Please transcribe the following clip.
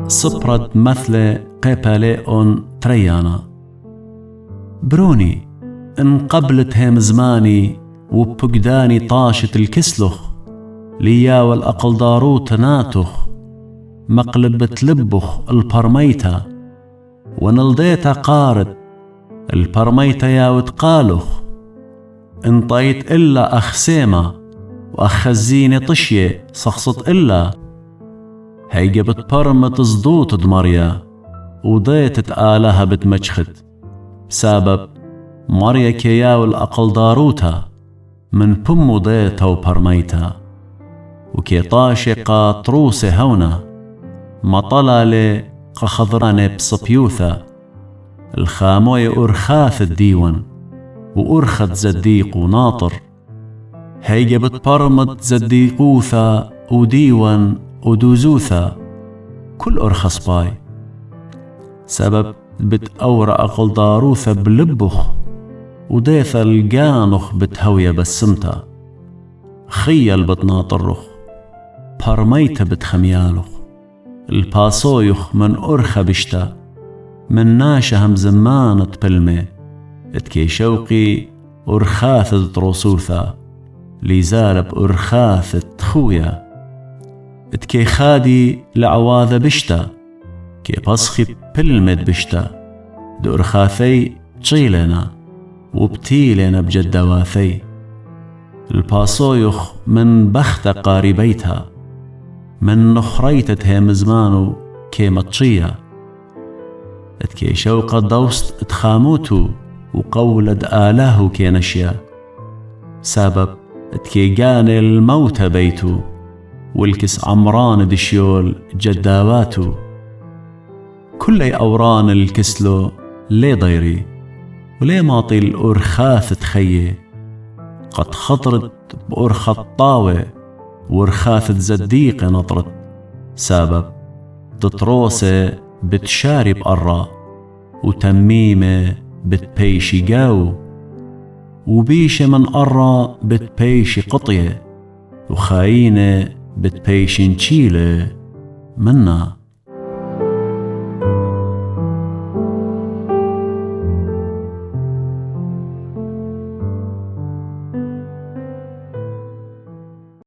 صبرت مثل قيباليون تريانا. بروني إن قبلت هيم زماني وبقداني طاشت الكسلخ، ليا والأقل داروت ناتخ مقلبة لبخ البرميتا، ونلديتا قارد البرميتا يا وتقالخ، انطيت إلا أخسيمة وأخزيني طشية صخصت إلا هيجا بتبرمت صدوت دمريا، وضيتت آلها بتمجخت بسبب مريا كيا والأقل داروتا من بمو ضيتا وبرميتا، وكي طاشقا طروسي هونا مطلالي قخضراني بصبيوثا، الخاموي أرخاث الديون وأرخت زديق وناطر، هيجا بتبرمت زديقوثا وديون ودوزوثا كل أرخص باي، سبب بتأورى أقل داروثا بلبخ، وديثا القانخ بتهوية بسمتا، خيال بتناطرخ برميتا بتخميالخ، الباسويخ من أرخى بشتا من ناشهم زمانة بلمي، اتكي شوقي أرخاثة تروسوثا ليزالب أرخاثة خويا، اتكي خادي لعواذة بشتا كي بصخي بلمد بشتا دو أرخاثي تشيلنا وبتيلنا بجدواثي، الباسويخ من بخت قاربيتها من نخريتت هي مزمانو كي مطشية، اتكي شوق دوست اتخاموتو وقولد آلهو كي نشيا، سبب اتكي قاني الموت بيتو والكس عمران دشيول جداواتو، كلي أوران الكسلو لي ضيري ولي ماطي الأرخاث تخيي، قد خطرت بأرخى الطاوة ورخاثة زديق نطرت، سبب تطروسة بتشارب أرى وتميمة بتبيشي قاو، وبيش من أرى بتبيشي قطية، وخاينة بتبيشي نشيلة منا.